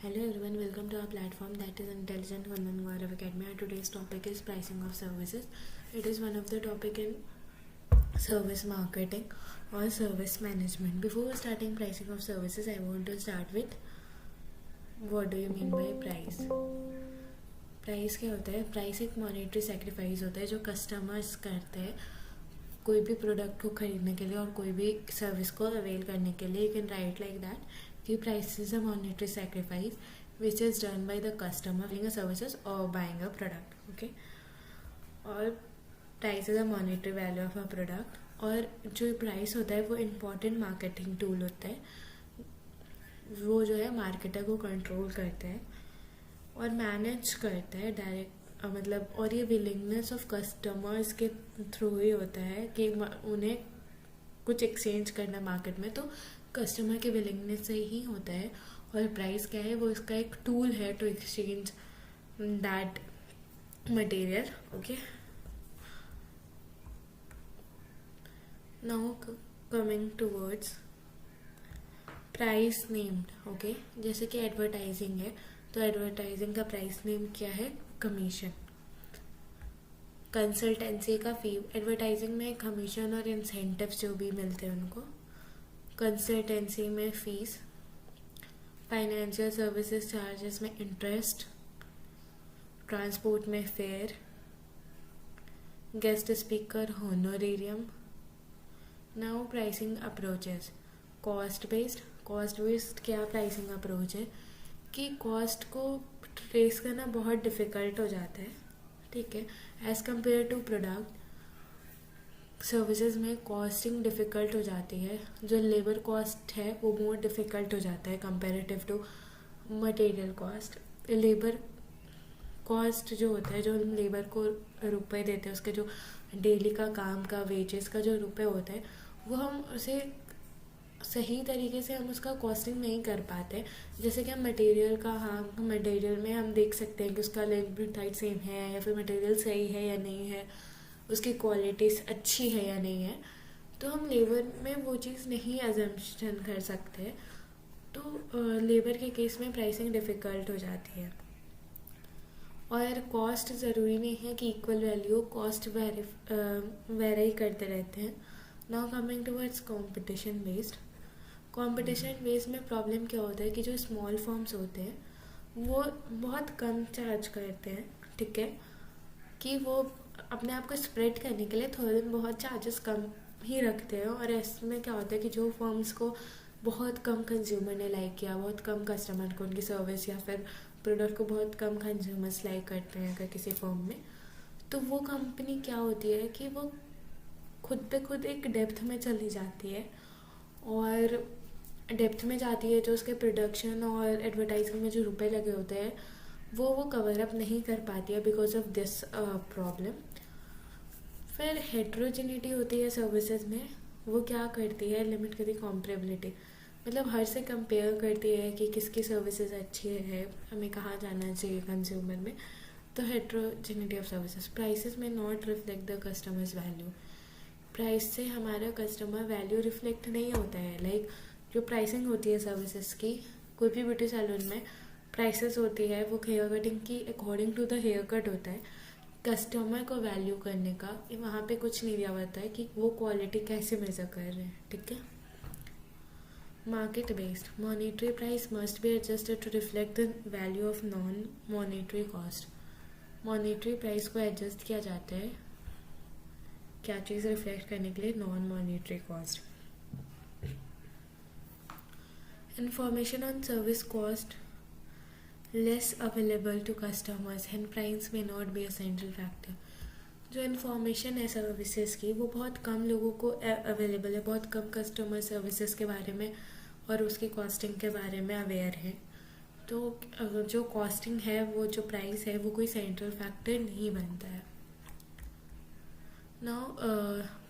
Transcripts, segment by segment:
Hello everyone, welcome to our platform that is Intelligent Content Gaurav Academy. Our today's topic is pricing of services. It is one of the topic in service marketing or service management. Before starting pricing of services, I want to start with what do you mean by price? Price क्या होता है? Price एक monetary sacrifice होता है जो customers करते हैं कोई भी प्रोडक्ट को खरीदने के लिए और कोई भी सर्विस को अवेल करने के लिए. You can write like that कि price is a monetary sacrifice which is done by the customer लिंग सर्विसेज और बाइंग अ प्रोडक्ट. ओके, और price is a monetary value of a product. और जो प्राइस होता है वो इम्पॉर्टेंट मार्केटिंग टूल होता है. वो जो है मार्केटर को कंट्रोल करते हैं और मैनेज करता है डायरेक्ट, मतलब. और ये विलिंगनेस ऑफ कस्टमर्स के थ्रू ही होता है कि उन्हें कुछ एक्सचेंज करना मार्केट में, तो कस्टमर के विलिंगनेस से ही होता है. और प्राइस क्या है? वो इसका एक टूल है to exchange that material. Okay, now coming towards price named. Okay, जैसे कि एडवर्टाइजिंग है तो एडवर्टाइजिंग का प्राइस नेम क्या है? कमीशन. कंसल्टेंसी का फी. एडवर्टाइजिंग में कमीशन और इंसेंटिव्स जो भी मिलते हैं उनको. कंसल्टेंसी में फीस. फाइनेंशियल सर्विसेज चार्जेस में इंटरेस्ट. ट्रांसपोर्ट में fare. Guest speaker honorarium. Now pricing approaches. Cost based. Cost based क्या प्राइसिंग अप्रोच है कि कॉस्ट को ट्रेस करना बहुत डिफ़िकल्ट हो जाता है. ठीक है, as compare to product services में कॉस्टिंग डिफ़िकल्ट हो जाती है. जो लेबर कॉस्ट है वो मोर डिफ़िकल्ट हो जाता है comparative to material cost. Labour cost जो होता है, जो हम लेबर को रुपए देते हैं, उसके जो डेली का काम का वेजेस का जो रुपए होता है वो हम उसे सही तरीके से हम उसका कॉस्टिंग नहीं कर पाते. जैसे कि हम मटेरियल का, हाँ, मटेरियल में हम देख सकते हैं कि उसका लेबर हाइट सेम है या फिर मटेरियल सही है या नहीं है, उसकी क्वालिटी अच्छी है या नहीं है. तो हम लेबर में वो चीज़ नहीं अजम्पशन कर सकते. तो लेबर के केस में प्राइसिंग डिफ़िकल्ट हो जाती है. और कॉस्ट ज़रूरी नहीं है कि इक्वल वैल्यू. कॉस्ट वेरी करते रहते हैं. Now coming towards competition based. Competition base में प्रॉब्लम क्या होता है कि जो स्मॉल फर्म्स होते हैं वो बहुत कम चार्ज करते हैं. ठीक है, कि वो अपने आप को स्प्रेड करने के लिए थोड़े दिन बहुत चार्जेस कम ही रखते हैं. और इसमें क्या होता है कि जो फर्म्स को बहुत कम कंज्यूमर ने लाइक किया, बहुत कम कस्टमर को उनकी सर्विस या फिर प्रोडक्ट को बहुत कम कंज्यूमर्स लाइक करते हैं अगर किसी फर्म में, तो वो कंपनी क्या होती है कि वो खुद पे खुद एक डेप्थ में चली जाती है. और डेप्थ में जाती है जो उसके प्रोडक्शन और एडवर्टाइजिंग में जो रुपए लगे होते हैं वो कवर अप नहीं कर पाती है बिकॉज ऑफ दिस प्रॉब्लम. फिर हेट्रोजिनिटी होती है सर्विसेज में. वो क्या करती है? लिमिट करती है कॉम्परेबिलिटी. मतलब हर से कंपेयर करती है कि किसकी सर्विसेज अच्छी है, हमें कहाँ जाना चाहिए कंज्यूमर में. तो हेट्रोजिनिटी ऑफ सर्विसेज. प्राइसेस में not reflect the customers value. Price से हमारा कस्टमर वैल्यू रिफ्लेक्ट नहीं होता है. लाइक जो प्राइसिंग होती है सर्विसेज की, कोई भी ब्यूटी सैलून में प्राइसेस होती है वो हेयर कटिंग की according to the hair cut होता है. कस्टमर को वैल्यू करने का वहाँ पे कुछ नहीं दिया होता है कि वो क्वालिटी कैसे मेजर कर रहे हैं. ठीक है. Market based. Monetary price must be adjusted to reflect the value of non monetary cost. Monetary price को एडजस्ट किया जाता है क्या चीज़ रिफ्लेक्ट करने के लिए? Non monetary cost. Information on service cost less available to customers and price may not be a central factor. जो इन्फॉर्मेशन है सर्विसेज की वो बहुत कम लोगों को अवेलेबल है. बहुत कम कस्टमर सर्विसेज के बारे में और उसकी कॉस्टिंग के बारे में अवेयर है. तो जो कॉस्टिंग है, वो जो प्राइस है, वो कोई सेंट्रल फैक्टर नहीं बनता है. Now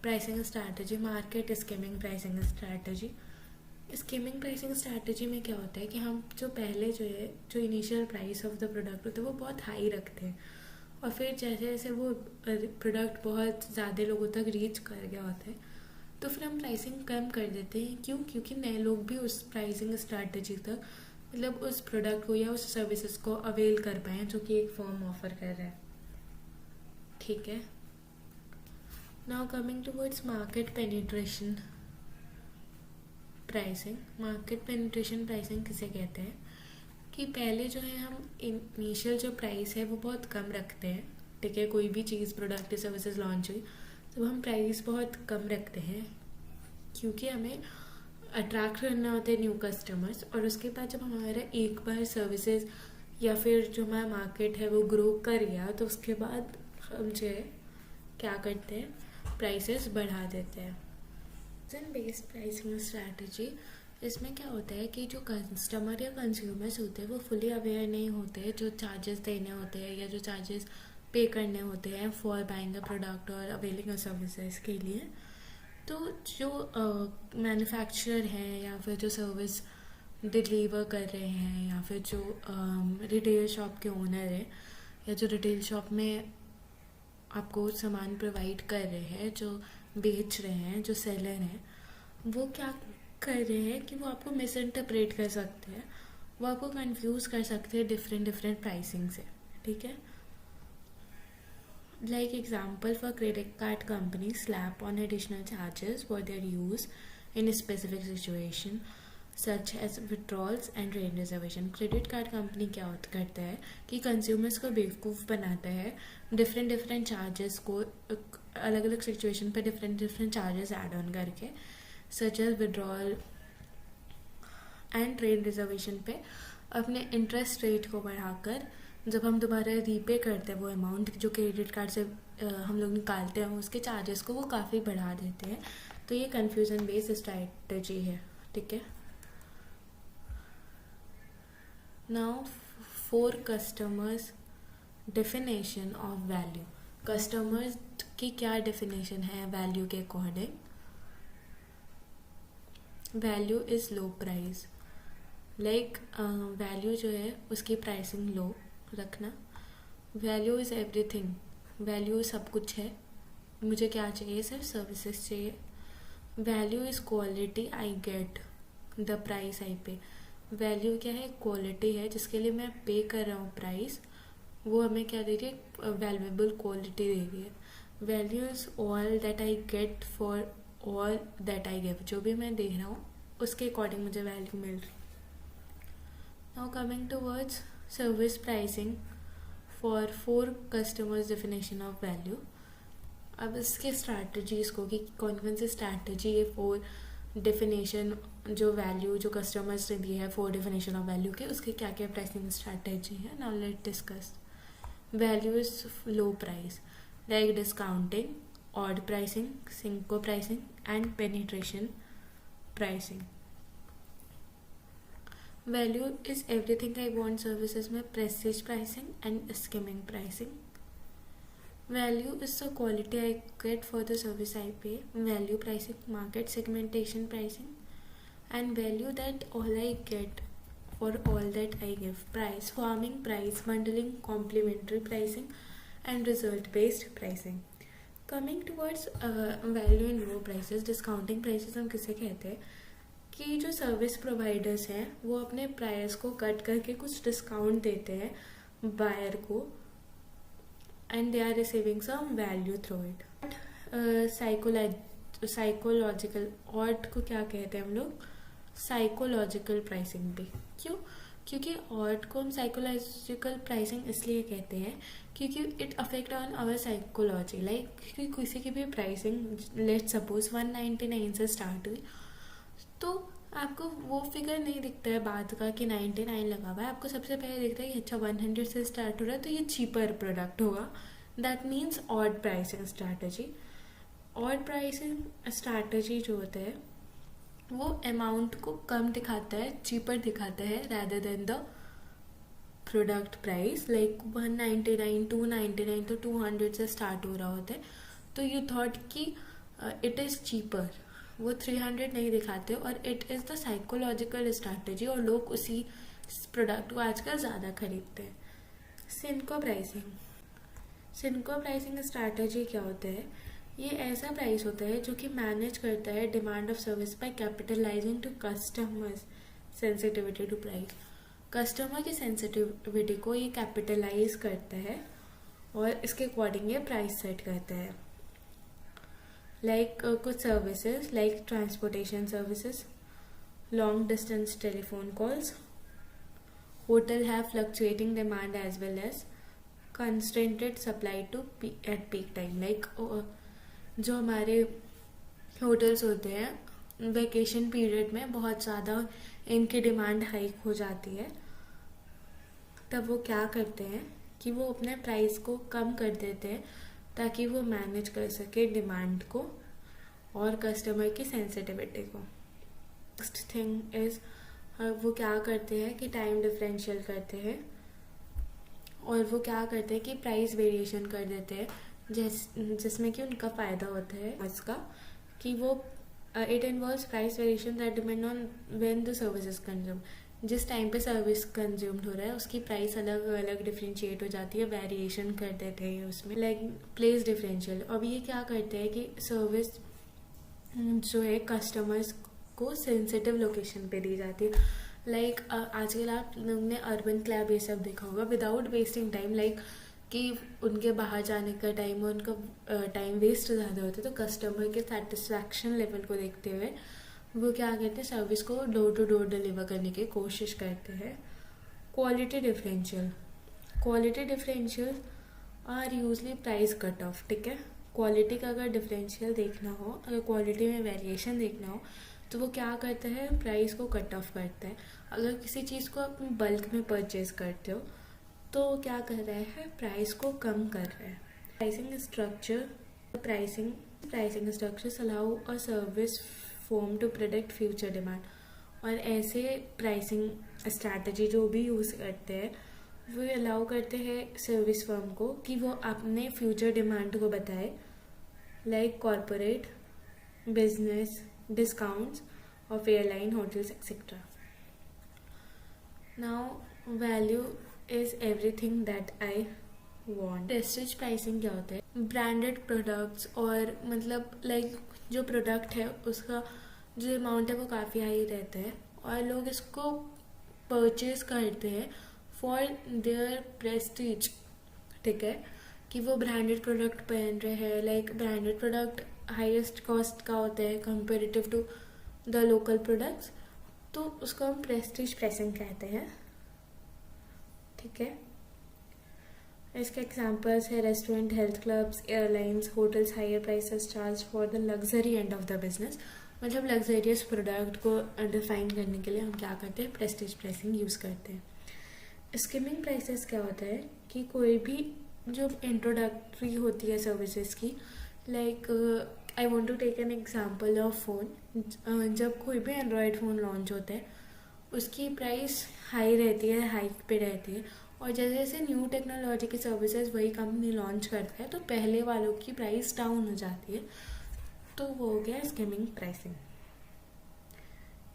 pricing strategy. Market skimming pricing strategy. Skimming pricing strategy में क्या होता है कि हम जो पहले जो initial price of the product होता है वो बहुत हाई रखते हैं. और फिर जैसे जैसे वो प्रोडक्ट बहुत ज़्यादा लोगों तक रीच कर गया होता है तो फिर हम प्राइसिंग कम कर देते हैं. क्योंकि नए लोग भी उस प्राइसिंग स्ट्रैटेजी तक मतलब उस प्रोडक्ट को या उस सर्विसेज को अवेल कर पाए जो कि एक फर्म ऑफर कर रहा है, ठीक है। Now coming towards market penetration pricing. Market penetration pricing किसे कहते हैं कि पहले जो है हम इनिशियल जो प्राइस है वो बहुत कम रखते हैं, ठीक है। कोई भी चीज़, प्रोडक्ट या सर्विसेज लॉन्च हुई तो हम प्राइस बहुत कम रखते हैं क्योंकि हमें अट्रैक्ट करना होता है न्यू कस्टमर्स। और उसके बाद जब हमारा एक बार सर्विसेज या फिर जो हमारा मार्केट है वो ग्रो कर गया तो उसके बाद हम जो है क्या करते हैं, प्राइसेस बढ़ा देते हैं। रीजन बेस्ड प्राइसिंग स्ट्रैटेजी, इसमें क्या होता है कि जो कस्टमर या कंज्यूमर्स होते हैं वो फुली अवेयर नहीं होते हैं जो चार्जेस देने होते हैं या जो चार्जेस पे करने होते हैं फॉर बाइंग अ प्रोडक्ट और अवेलिंग अ सर्विसेज के लिए। तो जो मैन्युफैक्चरर हैं या फिर जो सर्विस डिलीवर कर रहे हैं या फिर जो रिटेल शॉप के ओनर है या जो रिटेल शॉप में आपको सामान प्रोवाइड कर रहे हैं, जो बेच रहे हैं, जो सेलर हैं, वो क्या कर रहे हैं कि वो आपको मिस इंटरप्रेट कर सकते हैं, वो आपको कंफ्यूज कर सकते हैं डिफरेंट प्राइसिंग से, ठीक है। Like example, for credit card companies slap on additional charges for their use in a specific situation such as withdrawals and rate reservation. Credit card company क्या करता है कि कंज्यूमर्स को बेवकूफ़ बनाता है, डिफरेंट चार्जेस को अलग अलग सिचुएशन पर डिफरेंट चार्जेस ऐड ऑन करके, such as withdrawal and trade reservation पे अपने इंटरेस्ट रेट को बढ़ाकर जब हम दोबारा रीपे करते हैं वो अमाउंट जो क्रेडिट कार्ड से हम लोग निकालते हैं उसके चार्जेस को वो काफ़ी बढ़ा देते हैं। तो ये कन्फ्यूज़न बेस्ड स्ट्रैटेजी है, ठीक है। Now for customers definition of value. Customers की क्या डेफिनेशन है वैल्यू के according? Value is low price. Like value जो है उसकी प्राइसिंग लो रखना। वैल्यू इज़ एवरीथिंग, वैल्यू सब कुछ है, मुझे क्या चाहिए, सिर्फ सर्विसेज चाहिए। Value is quality I get the price I पे। वैल्यू क्या है? क्वालिटी है, जिसके लिए मैं पे कर रहा हूँ प्राइस, वो हमें क्या दे रही है? वैल्यूएबल क्वालिटी दे रही है। Value is all that I get for all that I give. जो भी मैं दे रहा हूँ उसके अकॉर्डिंग मुझे वैल्यू मिल रही। Now coming towards service pricing for 4 customers definition of value. अब इसके स्ट्रैटेजीज को कि कौन कौन सी स्ट्रैटेजी है 4 डेफिनेशन जो वैल्यू जो कस्टमर्स ने दी है 4 डेफिनेशन ऑफ वैल्यू के, उसके क्या क्या प्राइसिंग स्ट्रैटेजी है। Now let discuss. Value is low price, like discounting, odd pricing, synchro pricing and penetration pricing. Value is everything I want services में prestige pricing and skimming pricing. Value is the quality I get for the service I pay. Value pricing, market segmentation pricing, and value that all I get for all that I give. Price farming, price bundling, complementary pricing, and result-based pricing. Coming towards value and low prices, discounting prices हम किसे कहते हैं कि जो service providers हैं वो अपने price को कट करके कुछ डिस्काउंट देते हैं बायर को, and they are receiving some value through it. Psychological odd को क्या कहते हैं हम लोग? साइकोलॉजिकल प्राइसिंग भी। क्यों? क्योंकि ऑड को हम साइकोलॉजिकल प्राइसिंग इसलिए कहते हैं क्योंकि it affect on our psychology. Like किसी की भी प्राइसिंग लेट सपोज 199 से स्टार्ट हुई तो आपको वो फिगर नहीं दिखता है बाद का कि 99 लगा हुआ है, आपको सबसे पहले दिखता है कि अच्छा 100 से स्टार्ट हो रहा है तो ये चीपर प्रोडक्ट होगा। That means odd pricing strategy. Odd pricing strategy जो होता है वो अमाउंट को कम दिखाता है, चीपर दिखाता है rather than the product price. Like 199, 299 तो 200 से स्टार्ट हो रहा होता है तो यू थॉट कि इट इज़ चीपर, वो 300 नहीं दिखाते और it is the psychological strategy और लोग उसी प्रोडक्ट को आजकल ज़्यादा खरीदते हैं। सिंको प्राइसिंग। सिंको प्राइसिंग स्ट्रैटेजी क्या होता है? ये ऐसा प्राइस होता है जो कि मैनेज करता है demand of service by capitalizing to customers sensitivity to price. Customer की सेंसिटिविटी को ये कैपिटलाइज करता है और इसके अकॉर्डिंग ये प्राइस सेट करता है. लाइक कुछ services like transportation services, long distance telephone calls, hotel have fluctuating demand as well as constrained supply to at peak time. Like जो हमारे होटल्स होते हैं वेकेशन पीरियड में बहुत ज़्यादा इनकी डिमांड हाइक हो जाती है, तब वो क्या करते हैं कि वो अपने प्राइस को कम कर देते हैं ताकि वो मैनेज कर सके डिमांड को और कस्टमर की सेंसिटिविटी को. नेक्स्ट थिंग इज वो क्या करते हैं कि टाइम डिफरेंशियल करते हैं और वो क्या करते हैं कि प्राइस वेरिएशन कर देते हैं जिसमें कि उनका फ़ायदा होता है इसका कि वो it involves price variation that depend on when the service is consume. जिस टाइम पे सर्विस कंज्यूम्ड हो रहा है उसकी प्राइस अलग अलग डिफ्रेंशिएट हो जाती है, वेरिएशन कर देते हैं उसमें. Like place differential. अब ये क्या करते हैं कि सर्विस जो है कस्टमर्स को सेंसिटिव लोकेशन पे दी जाती है. लाइक आजकल आप लोग ने अर्बन क्लैब ये सब देखा होगा. विदाउट वेस्टिंग टाइम, लाइक कि उनके बाहर जाने का टाइम और उनका टाइम वेस्ट ज़्यादा होता है, तो कस्टमर के सेटिस्फैक्शन लेवल को देखते हुए वो क्या कहते हैं सर्विस को डोर टू डोर डिलीवर करने की कोशिश करते हैं. Quality differential. Quality differential are usually price cut off. ठीक है, क्वालिटी का अगर डिफरेंशियल देखना हो, अगर क्वालिटी में वेरिएशन देखना हो तो वो क्या करता है प्राइस को कट ऑफ करता है. अगर किसी चीज़ को आप बल्क में परचेज करते हो तो क्या कर रहा है प्राइस को कम कर रहा है. Pricing structure. Pricing structures allow a service firm to predict future demand. और ऐसे प्राइसिंग स्ट्रैटेजी जो भी यूज़ करते हैं वो अलाउ करते हैं सर्विस फर्म को कि वो अपने फ्यूचर डिमांड को बताए. Like corporate, business, discounts of airline, hotels etcetera. Now value is everything that I want. Prestige pricing क्या होता है? ब्रांडेड प्रोडक्ट्स और मतलब लाइक जो प्रोडक्ट है उसका जो अमाउंट है वो काफ़ी हाई रहता है और लोग इसको परचेज करते हैं फॉर देयर प्रेस्टीज. ठीक है, कि वो ब्रांडेड प्रोडक्ट पहन रहे हैं. Like branded product highest cost का होता है comparative to the local products, तो उसको हम प्रेस्टीज प्राइसिंग कहते हैं. ठीक है, इसके एग्जांपल्स है restaurant, health clubs, airlines, hotels. Higher prices charge for the luxury end of the business. मतलब लग्जरियस प्रोडक्ट को डिफाइन करने के लिए हम क्या करते हैं प्रेस्टीज प्राइसिंग यूज़ करते हैं. स्किमिंग प्राइसेस क्या होता है कि कोई भी जो इंट्रोडक्टरी होती है सर्विसेज की, like I want to take an example of phone. जब कोई भी एंड्रॉयड फ़ोन लॉन्च होता है उसकी प्राइस हाई रहती है, हाइक पे रहती है, और जैसे जैसे न्यू टेक्नोलॉजी की सर्विसेज वही कंपनी लॉन्च करता है तो पहले वालों की प्राइस डाउन हो जाती है. तो वो हो गया skimming pricing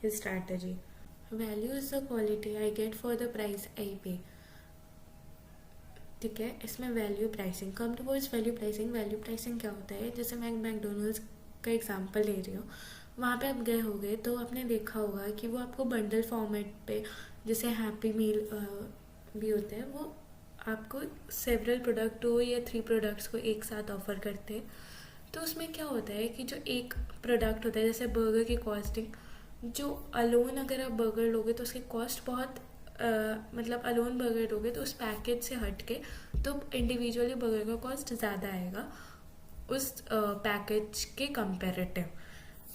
strategy. Value is the quality I get for the price I pay. ठीक है, इसमें value pricing. Come towards value pricing. Value pricing क्या होता है? जैसे मैं मैकडोनल्ड्स का एग्जांपल ले रही हूँ. वहाँ पे आप गए होंगे तो आपने देखा होगा कि वो आपको बंडल फॉर्मेट पे, जैसे हैप्पी मील भी होते हैं, वो आपको सेवरल प्रोडक्ट हो या 3 प्रोडक्ट्स को एक साथ ऑफर करते हैं. तो उसमें क्या होता है कि जो एक प्रोडक्ट होता है, जैसे बर्गर की कॉस्टिंग, जो अलोन अगर आप बर्गर लोगे तो उसकी कॉस्ट बहुत मतलब अलोन बर्गर लोगे तो उस पैकेज से हट के तो इंडिविजुअली बर्गर का कॉस्ट ज़्यादा आएगा उस पैकेज के कंपेरेटिव.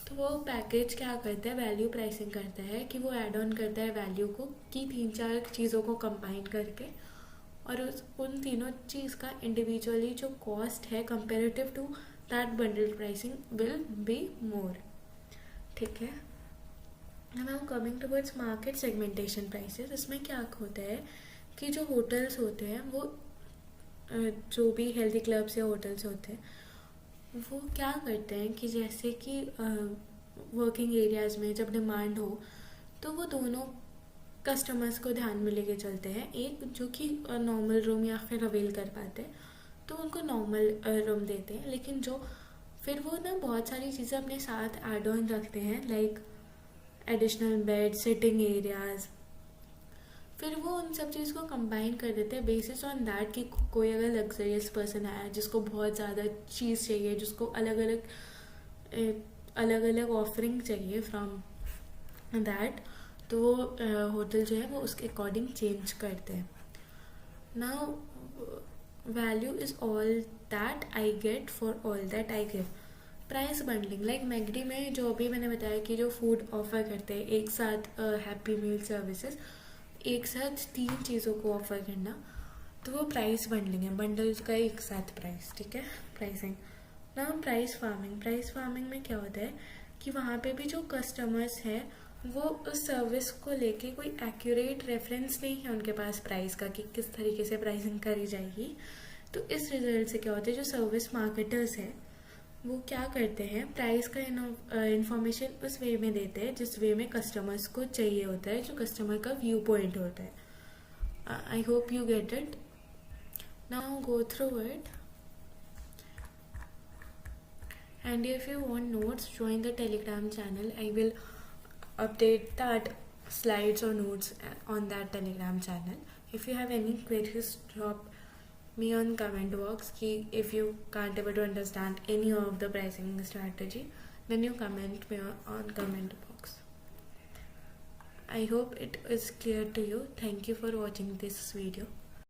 तो वो पैकेज क्या करता है वैल्यू प्राइसिंग करता है कि वो ऐड ऑन करता है वैल्यू को कि 3-4 चीज़ों को कंबाइन करके, और उन तीनों चीज़ का इंडिविजुअली जो कॉस्ट है comparative to that bundle pricing will be more. ठीक है, now coming towards market segmentation prices. इसमें क्या होता है कि जो होटल्स होते हैं वो जो भी हेल्दी क्लब्स या होटल्स होते हैं वो क्या करते हैं कि जैसे कि वर्किंग एरियाज़ में जब डिमांड हो तो वो दोनों कस्टमर्स को ध्यान में लेके चलते हैं. एक जो कि नॉर्मल रूम या फिर अवेल कर पाते हैं तो उनको नॉर्मल रूम देते हैं, लेकिन जो फिर वो ना बहुत सारी चीज़ें अपने साथ ऐड ऑन रखते हैं, like additional bed, sitting areas, फिर वो उन सब चीज़ को कंबाइन कर देते हैं बेसिस ऑन दैट कि कोई अगर लग्जरियस पर्सन आया जिसको बहुत ज़्यादा चीज़ चाहिए, जिसको अलग अलग ऑफरिंग चाहिए फ्रॉम दैट, तो वो होटल जो है वो उसके अकॉर्डिंग चेंज करते हैं. Now value is all that I get for all that I give. Price bundling like मैगडी में जो अभी मैंने बताया कि जो फूड ऑफर करते हैं एक साथ, हैप्पी मील सर्विसेज, एक साथ 3 चीज़ों को ऑफर करना, तो वो प्राइस बंडलिंग है. बंडल का एक साथ प्राइस, ठीक है, प्राइसिंग. ना प्राइस फार्मिंग में क्या होता है कि वहाँ पे भी जो कस्टमर्स हैं वो उस सर्विस को लेके कोई एक्यूरेट रेफरेंस नहीं है उनके पास प्राइस का कि किस तरीके से प्राइसिंग करी जाएगी. तो इस रिजल्ट से क्या होता है, जो सर्विस मार्केटर्स हैं वो क्या करते हैं, प्राइस का इंफॉर्मेशन उस वे में देते हैं जिस वे में कस्टमर्स को चाहिए होता है, जो कस्टमर का व्यू पॉइंट होता है. I hope you get it. Now go through it. And if you want notes, join the Telegram channel. I will update that slides or notes on that Telegram channel. If you have any queries, drop me on comment box. If you can't able to understand any of the pricing strategy, then you comment me on comment box. I hope it is clear to you. Thank you for watching this video.